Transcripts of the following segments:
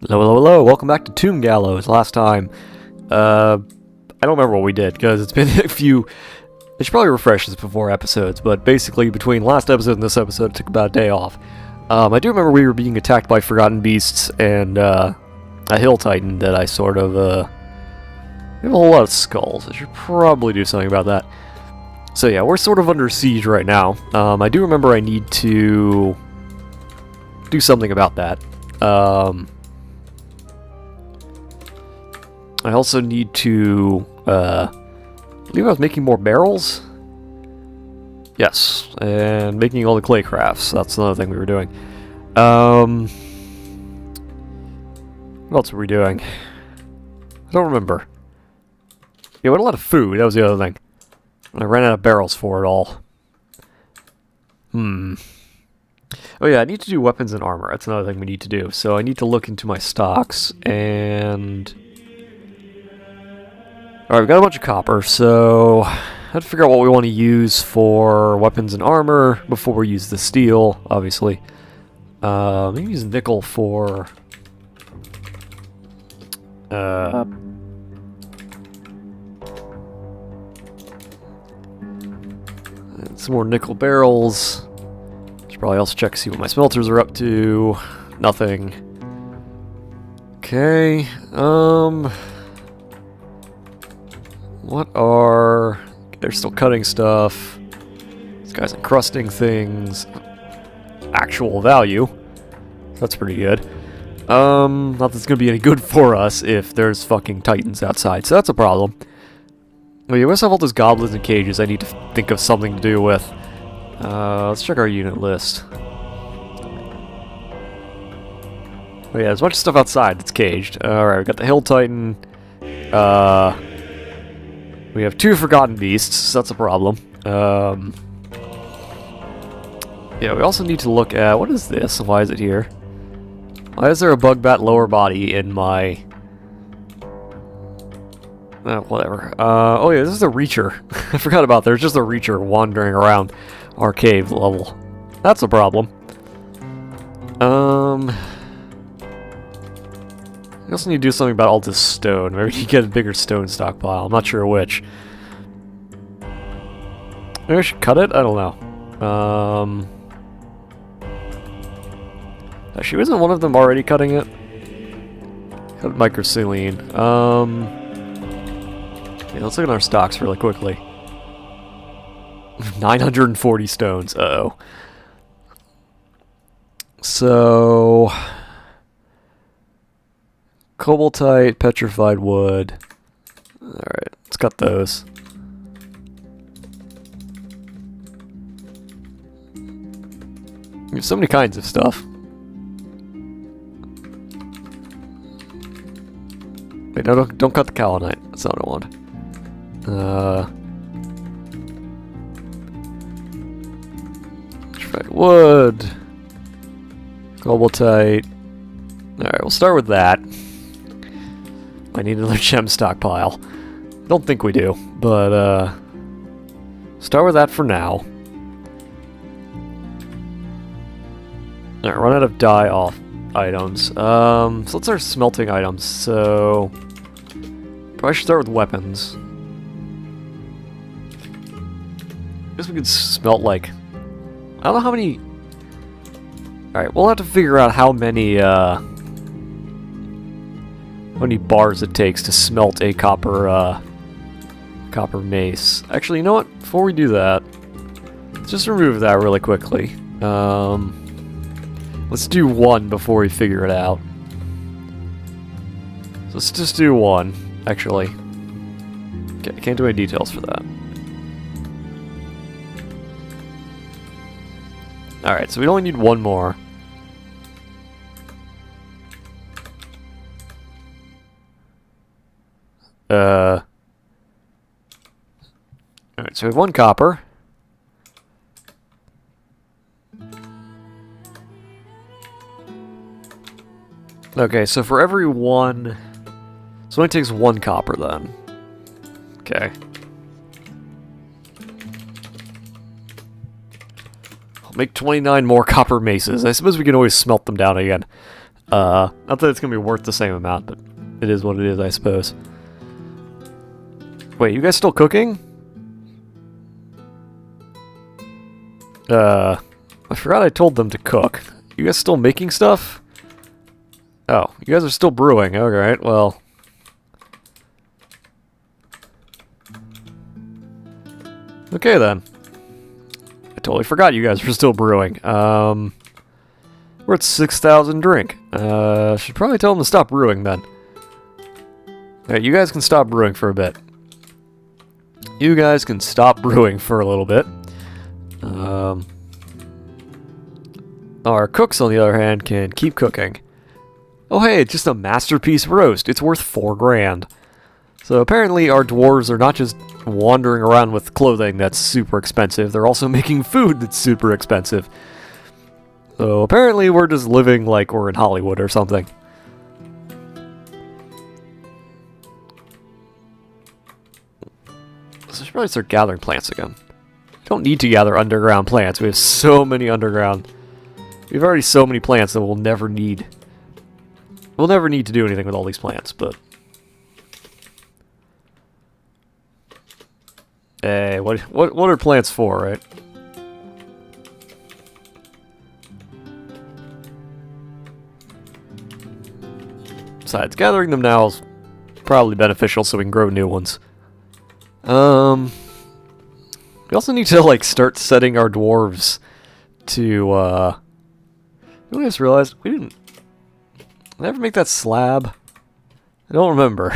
Hello, hello, hello. Welcome back to Tombgallows. Last time, I don't remember what we did, because it's been a few... I should probably refresh this before episodes, but basically, between last episode and this episode, it took about a day off. I do remember we were being attacked by forgotten beasts and, a hill titan that I sort of, we have a whole lot of skulls. I should probably do something about that. So yeah, we're sort of under siege right now. I do remember I need to do something about that. I also need to, I believe I was making more barrels? Yes, and making all the clay crafts. That's another thing we were doing. What else were we doing? I don't remember. Yeah, we had a lot of food, that was the other thing. I ran out of barrels for it all. Oh yeah, I need to do weapons and armor. That's another thing we need to do. So I need to look into my stocks, and... Alright, we've got a bunch of copper, so I have to figure out what we want to use for weapons and armor before we use the steel, obviously. Maybe use nickel for... some more nickel barrels. Should probably also check to see what my smelters are up to. Nothing. Okay, what are... They're still cutting stuff. This guy's encrusting things. Actual value. That's pretty good. Not that it's gonna be any good for us if there's fucking titans outside, so that's a problem. Well, yeah, we also have all those goblins and cages I need to think of something to do with. Let's check our unit list. Oh yeah, there's a bunch of stuff outside that's caged. Alright, we got the hill titan. We have two forgotten beasts, so that's a problem. Yeah, we also need to look at... What is this? Why is it here? Why is there a bug bat lower body in my... whatever. Oh yeah, this is a Reacher. I forgot about that. There's just a Reacher wandering around our cave level. That's a problem. I also need to do something about all this stone. Maybe we need to get a bigger stone stockpile. I'm not sure which. Maybe I should cut it? I don't know. Actually, isn't one of them already cutting it? Cut microsilene. Yeah, let's look at our stocks really quickly. 940 stones. Uh-oh. So... Cobaltite, petrified wood. Alright, let's cut those. We have so many kinds of stuff. Wait, no, don't cut the kaolinite. That's not what I want. Petrified wood. Cobaltite. Alright, we'll start with that. I need another gem stockpile. I don't think we do, but start with that for now. Alright, run out of die-off items. So let's start smelting items, so... Probably should start with weapons. I guess we could smelt, like... I don't know how many... Alright, we'll have to figure out how many bars it takes to smelt a copper mace. Actually, you know what? Before we do that, let's just remove that really quickly. Let's do one before we figure it out. So let's just do one, actually. Okay, I can't do any details for that. Alright, so we only need one more. Alright, so we have one copper. Okay, so for every one... So it only takes one copper then. Okay. I'll make 29 more copper maces. I suppose we can always smelt them down again. Not that it's gonna be worth the same amount, but it is what it is, I suppose. Wait, you guys still cooking? I forgot I told them to cook. You guys still making stuff? Oh, you guys are still brewing. Alright, well. Okay then. I totally forgot you guys were still brewing. We're at 6,000 drink. Should probably tell them to stop brewing then. Alright, you guys can stop brewing for a bit. You guys can stop brewing for a little bit. Our cooks, on the other hand, can keep cooking. Oh hey, it's just a masterpiece roast. It's worth 4 grand. So apparently our dwarves are not just wandering around with clothing that's super expensive, they're also making food that's super expensive. So apparently we're just living like we're in Hollywood or something. So I should probably start gathering plants again. We don't need to gather underground plants. We have so many underground. We have already so many plants that we'll never need. We'll never need to do anything with all these plants, but... Hey, what are plants for, right? Besides, gathering them now is probably beneficial so we can grow new ones. We also need to, like, start setting our dwarves to, I just realized we didn't... Did I ever make that slab? I don't remember.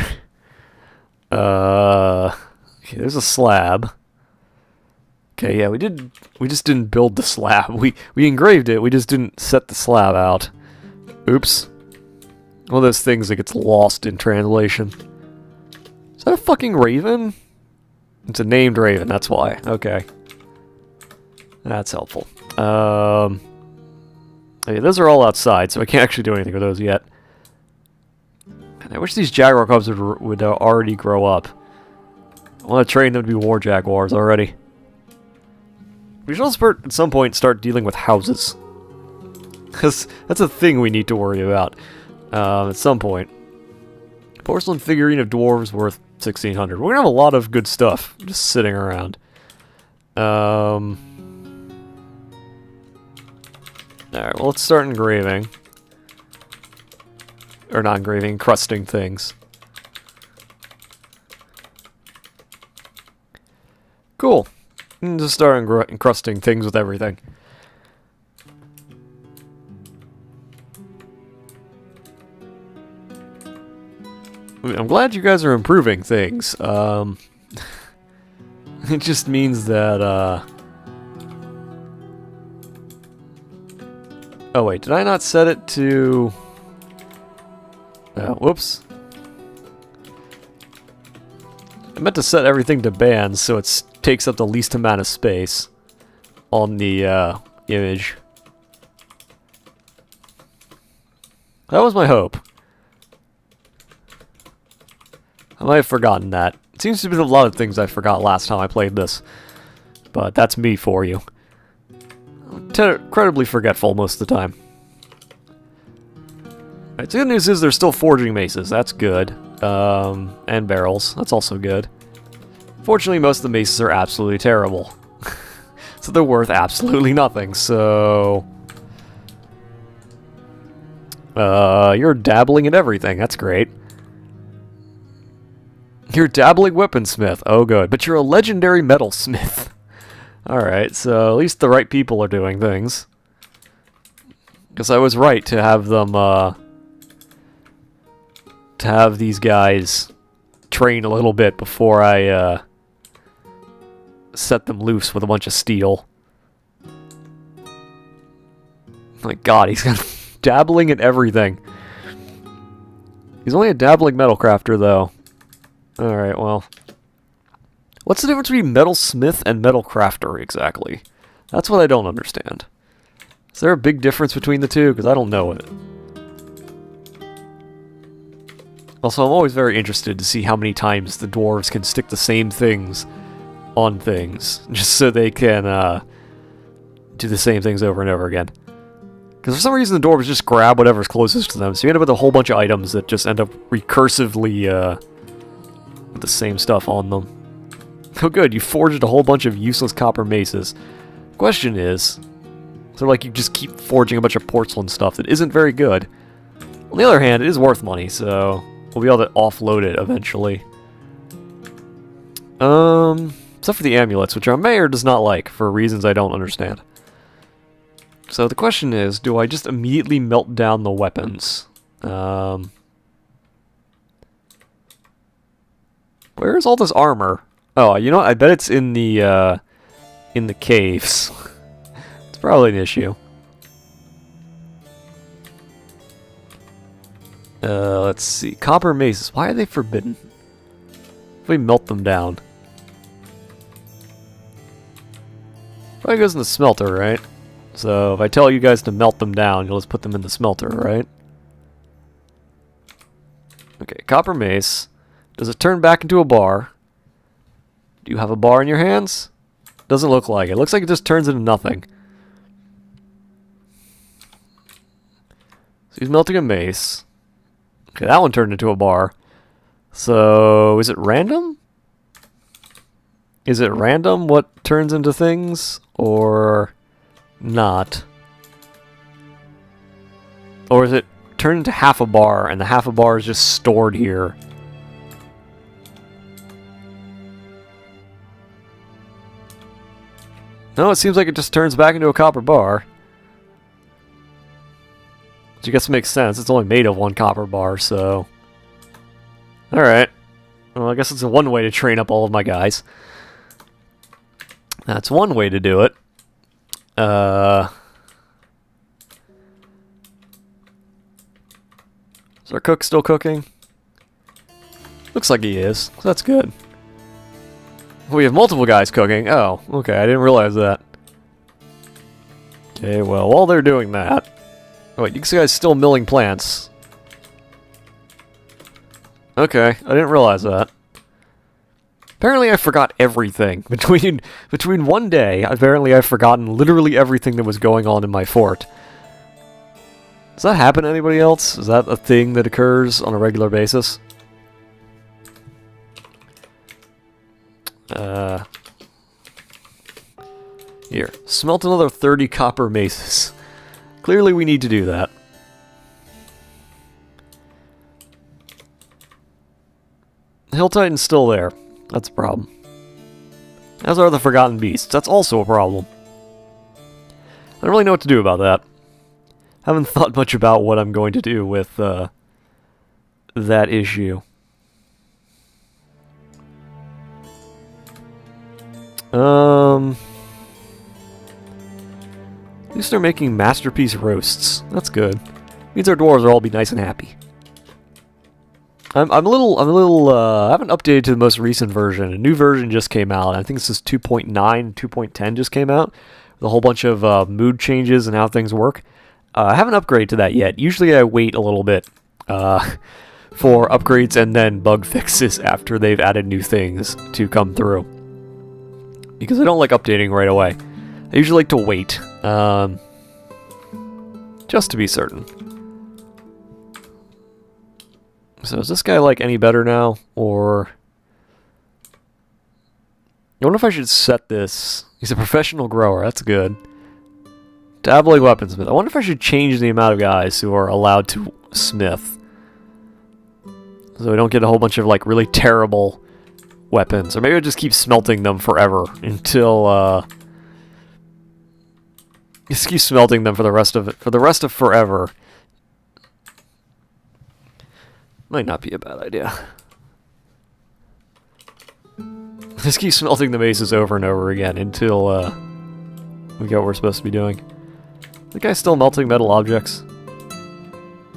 Okay, there's a slab. Okay, yeah, we just didn't build the slab. We engraved it, we just didn't set the slab out. Oops. One of those things that gets lost in translation. Is that a fucking raven? It's a named raven, that's why. Okay. That's helpful. Okay, those are all outside, so I can't actually do anything with those yet. Man, I wish these jaguar cubs would already grow up. I want to train them to be war jaguars already. We should also at some point start dealing with houses. Because that's a thing we need to worry about. At some point. Porcelain figurine of dwarves worth 1,600. We're gonna have a lot of good stuff just sitting around. Alright, well, let's start engraving. Or not engraving, encrusting things. Cool. Just start encrusting things with everything. I'm glad you guys are improving things. It just means that, Oh wait, did I not set it to... whoops. I meant to set everything to bands so it takes up the least amount of space on the image. That was my hope. I might have forgotten that. It seems to be a lot of things I forgot last time I played this. But that's me for you. Incredibly forgetful most of the time. Right, the good news is they're still forging maces. That's good. And barrels. That's also good. Fortunately, most of the maces are absolutely terrible. So they're worth absolutely nothing, so... you're dabbling in everything. That's great. You're dabbling weaponsmith. Oh, good. But you're a legendary metalsmith. Alright, so at least the right people are doing things. Because I was right to have them, to have these guys train a little bit before I, set them loose with a bunch of steel. My god, he's got dabbling in everything. He's only a dabbling metal crafter, though. Alright, well... What's the difference between metalsmith and metal crafter, exactly? That's what I don't understand. Is there a big difference between the two? Because I don't know it. Also, I'm always very interested to see how many times the dwarves can stick the same things on things, just so they can do the same things over and over again. Because for some reason the dwarves just grab whatever's closest to them, so you end up with a whole bunch of items that just end up recursively with the same stuff on them. Oh good, you forged a whole bunch of useless copper maces. Question is, so like you just keep forging a bunch of porcelain stuff that isn't very good. On the other hand, it is worth money, so we'll be able to offload it eventually. Except for the amulets, which our mayor does not like, for reasons I don't understand. So the question is, do I just immediately melt down the weapons? Where's all this armor? Oh, you know what? I bet it's in the caves. It's probably an issue. Let's see. Copper maces. Why are they forbidden? If we melt them down. Probably goes in the smelter, right? So if I tell you guys to melt them down, you'll just put them in the smelter, right? Okay, copper mace. Does it turn back into a bar? Do you have a bar in your hands? Doesn't look like it. Looks like it just turns into nothing. So he's melting a mace. Okay, that one turned into a bar. So, is it random? Is it random what turns into things? Or not? Or is it turned into half a bar, and the half a bar is just stored here? No, it seems like it just turns back into a copper bar. Which I guess makes sense. It's only made of one copper bar, so... Alright. Well, I guess it's one way to train up all of my guys. That's one way to do it. Is our cook still cooking? Looks like he is. So that's good. We have multiple guys cooking. Oh, okay, I didn't realize that. Okay, well, while they're doing that... Oh, wait, you guys still milling plants. Okay, I didn't realize that. Apparently I forgot everything. Between one day, apparently I've forgotten literally everything that was going on in my fort. Does that happen to anybody else? Is that a thing that occurs on a regular basis? Here, smelt another 30 copper maces. Clearly we need to do that. Hill Titan's still there. That's a problem. As are the Forgotten Beasts. That's also a problem. I don't really know what to do about that. Haven't thought much about what I'm going to do with that issue. At least they're making masterpiece roasts. That's good. Means our dwarves will all be nice and happy. I'm a little, I haven't updated to the most recent version. A new version just came out. I think this is 2.9, 2.10 just came out. With a whole bunch of mood changes and how things work. I haven't upgraded to that yet. Usually I wait a little bit for upgrades and then bug fixes after they've added new things to come through. Because I don't like updating right away. I usually like to wait, just to be certain. So is this guy, like, any better now, or... I wonder if I should set this... He's a professional grower, that's good. Dabbling weaponsmith. I wonder if I should change the amount of guys who are allowed to smith. So we don't get a whole bunch of, like, really terrible weapons. Or maybe I'll just keep smelting them forever until, just keep smelting them for the rest of it, for the rest of forever. Might not be a bad idea. Just keep smelting the maces over and over again until we get what we're supposed to be doing. The guy's still melting metal objects?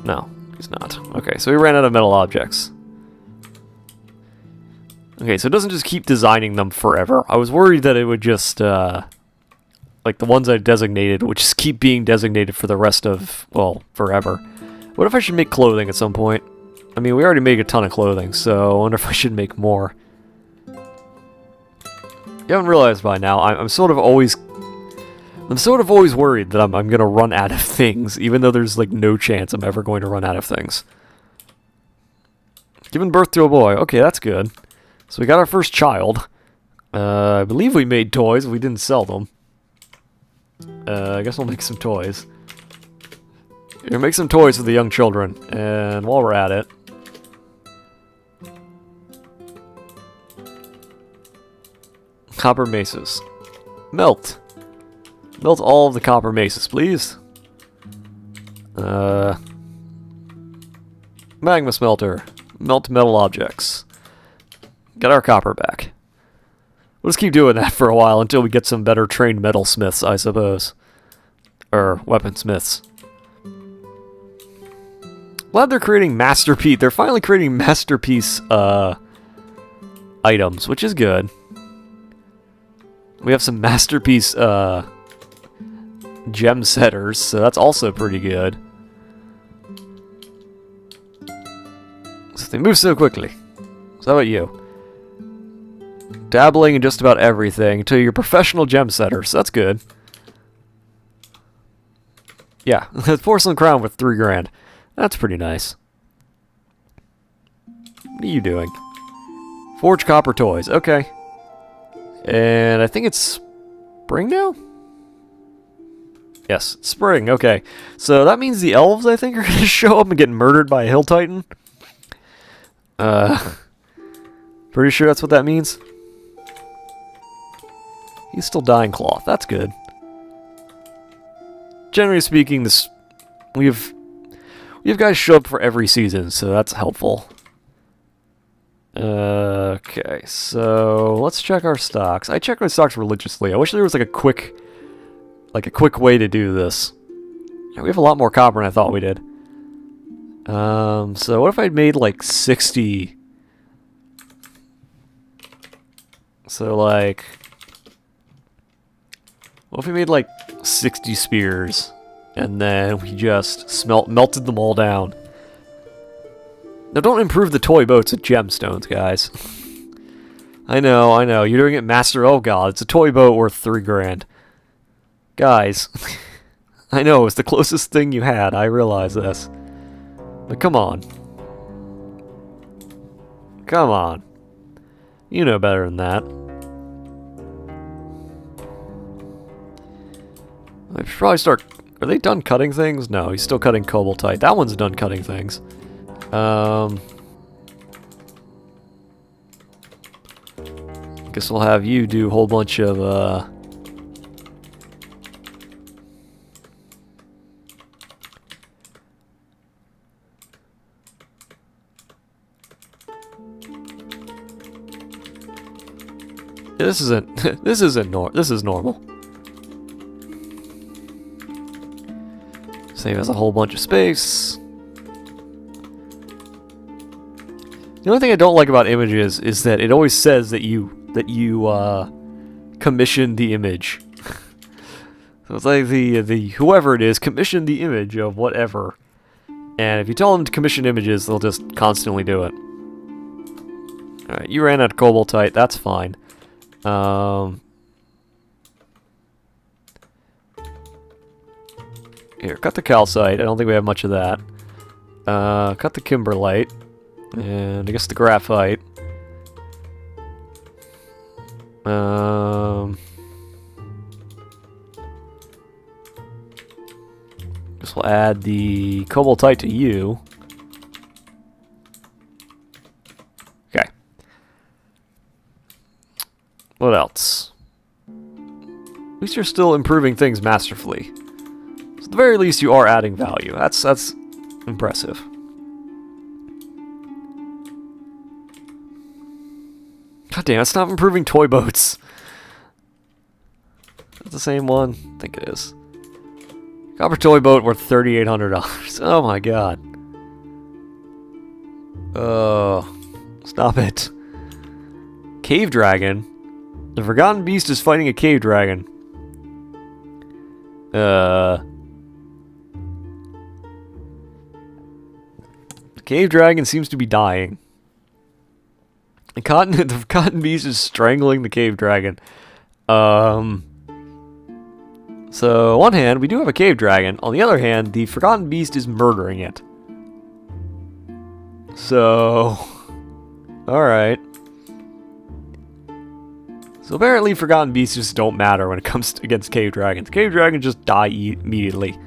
No, he's not. Okay, so we ran out of metal objects. Okay, so it doesn't just keep designing them forever. I was worried that it would just, like the ones I designated would just keep being designated for the rest of, well, forever. What if I should make clothing at some point? I mean, we already make a ton of clothing, so I wonder if I should make more. You haven't realized by now, I'm sort of always... I'm sort of always worried that I'm going to run out of things, even though there's, like, no chance I'm ever going to run out of things. Giving birth to a boy. Okay, that's good. So we got our first child. I believe we made toys. We didn't sell them. I guess we'll make some toys. Here, make some toys for the young children. And while we're at it... Copper maces. Melt. Melt all of the copper maces, please. Magma smelter. Melt metal objects. Get our copper back. We'll just keep doing that for a while until we get some better trained metalsmiths, I suppose. Or weaponsmiths. Glad they're creating masterpiece. They're finally creating masterpiece items, which is good. We have some masterpiece gem setters, so that's also pretty good. So they move so quickly. So how about you? Dabbling in just about everything until you're professional gem setters. So that's good. Yeah, the porcelain crown with 3 grand. That's pretty nice. What are you doing? Forge copper toys. Okay. And I think it's spring now? Yes, spring. Okay. So that means the elves, I think, are going to show up and get murdered by a hill titan. Pretty sure that's what that means. He's still dying cloth. That's good. Generally speaking, we have guys show up for every season, so that's helpful. Okay, so let's check our stocks. I check my stocks religiously. I wish there was like a quick way to do this. Yeah, we have a lot more copper than I thought we did. So what if I made like 60? So like, what if we made like 60 spears, and then we just melted them all down? Now don't improve the toy boats with gemstones, guys. I know, you're doing it master. Oh god, it's a toy boat worth 3 grand. Guys, I know, it's the closest thing you had, I realize this. But come on. Come on. You know better than that. I should probably start... Are they done cutting things? No, he's still cutting cobaltite. That one's done cutting things. Guess we'll have you do a whole bunch of, This is normal. Save us a whole bunch of space. The only thing I don't like about images is that it always says that you commissioned the image. So it's like the whoever it is commissioned the image of whatever, and if you tell them to commission images, they'll just constantly do it. All right, you ran out of cobaltite. That's fine. Here, cut the calcite. I don't think we have much of that. Cut the kimberlite. And I guess the graphite. Guess we'll add the cobaltite to you. Okay. What else? At least you're still improving things masterfully. So at the very least, you are adding value. That's impressive. God damn, stop improving toy boats. That's the same one? I think it is. Copper toy boat worth $3,800. Oh my god. Oh, stop it. Cave dragon? The Forgotten Beast is fighting a cave dragon. The cave dragon seems to be dying. The Cotton Beast is strangling the cave dragon. So, on one hand, we do have a cave dragon. On the other hand, the Forgotten Beast is murdering it. So... Alright. So apparently Forgotten Beasts just don't matter when it comes against cave dragons. Cave dragons just die immediately.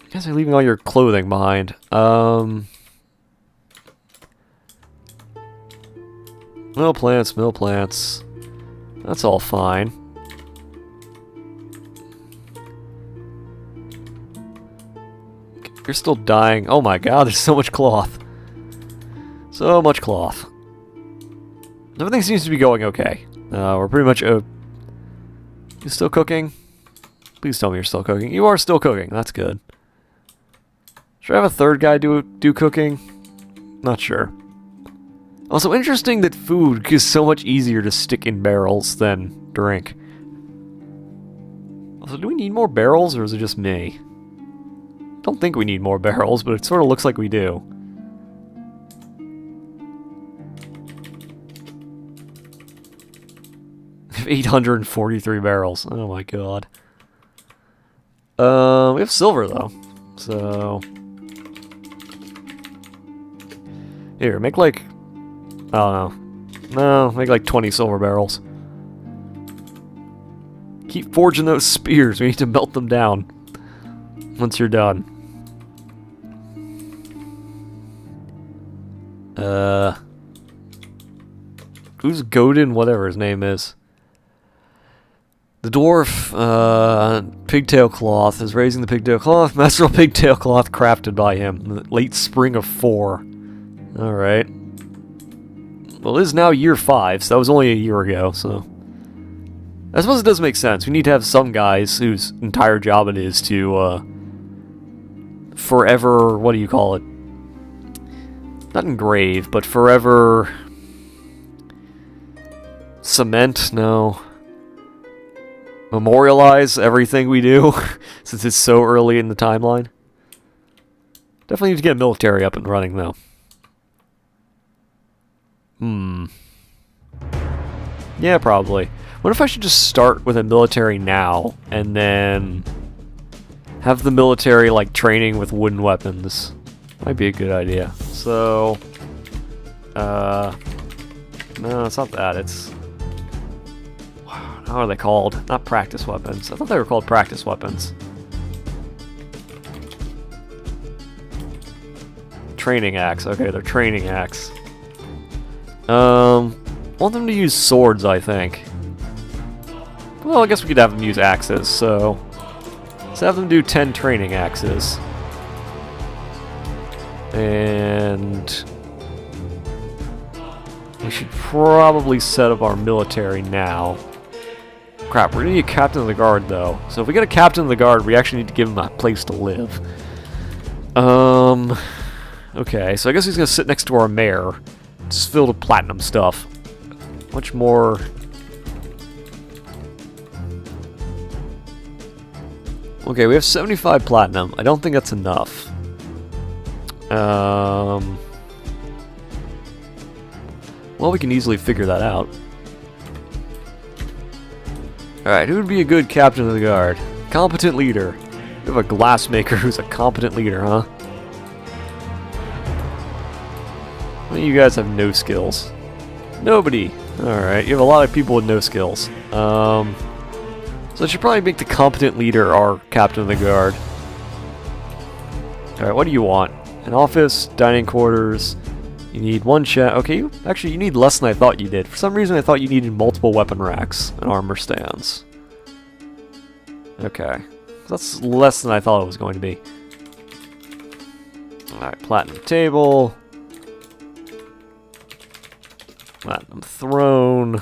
I guess you're leaving all your clothing behind. Mill plants, mill plants. That's all fine. You're still dying. Oh my god, there's so much cloth. So much cloth. Everything seems to be going okay. We're pretty much... You still cooking? Please tell me you're still cooking. You are still cooking. That's good. Should I have a third guy do cooking? Not sure. Also, interesting that food is so much easier to stick in barrels than drink. Also, do we need more barrels, or is it just me? Don't think we need more barrels, but it sort of looks like we do. We have 843 barrels. Oh my god. We have silver though, so here, make like, I don't know. No, make like 20 silver barrels. Keep forging those spears. We need to melt them down once you're done. Who's Godin? Whatever his name is. The dwarf, pigtail cloth, is raising the pigtail cloth. Master of pigtail cloth crafted by him in the late spring of 4. Alright. Well, it is now year 5, so that was only a year ago, so... I suppose it does make sense. We need to have some guys whose entire job it is to, forever... what do you call it? Not engrave, but forever... cement? No. Memorialize everything we do, since it's so early in the timeline. Definitely need to get military up and running, though. Yeah, probably. What if I should just start with a military now, and then have the military, like, training with wooden weapons? Might be a good idea. So, no, it's not that, it's... How are they called? Not practice weapons. I thought they were called practice weapons. Training axe. Okay, they're training axe. Want them to use swords, I think. Well, I guess we could have them use axes, so... Let's have them do 10 training axes. And... we should probably set up our military now. Crap, we're gonna need a captain of the guard, though. So if we get a captain of the guard, we actually need to give him a place to live. Okay, so I guess he's gonna sit next to our mayor. It's filled with platinum stuff. Much more... Okay, we have 75 platinum. I don't think that's enough. Well, we can easily figure that out. Alright, who would be a good captain of the guard? Competent leader. We have a glassmaker who's a competent leader, huh? How many of you guys have no skills? Nobody. Alright, you have a lot of people with no skills. So I should probably make the competent leader our captain of the guard. Alright, what do you want? An office, dining quarters. You need one chat. Okay, you need less than I thought you did. For some reason, I thought you needed multiple weapon racks and armor stands. Okay. That's less than I thought it was going to be. Alright, platinum table. Platinum throne.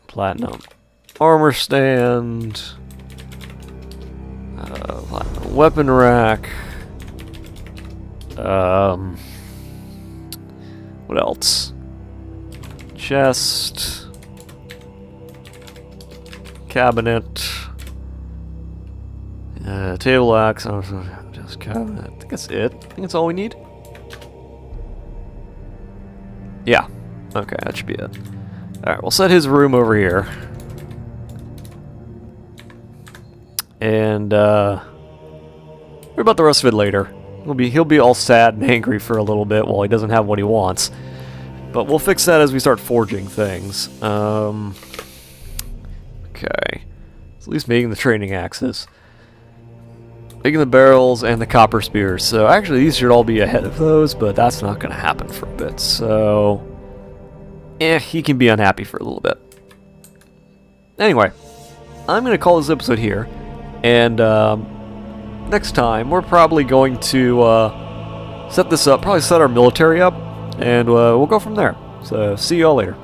Platinum armor stand. Platinum weapon rack. What else? Chest. Cabinet. Table axe. Just cabinet. I think that's it. I think that's all we need. Yeah. Okay, that should be it. Alright, we'll set his room over here. And, what about the rest of it later? He'll be all sad and angry for a little bit while he doesn't have what he wants. But we'll fix that as we start forging things. Okay. At least making the training axes. Making the barrels and the copper spears. So actually these should all be ahead of those, but that's not going to happen for a bit. So, he can be unhappy for a little bit. Anyway, I'm going to call this episode here. And next time we're probably going to set this up, probably set our military up, and we'll go from there. So see y'all later.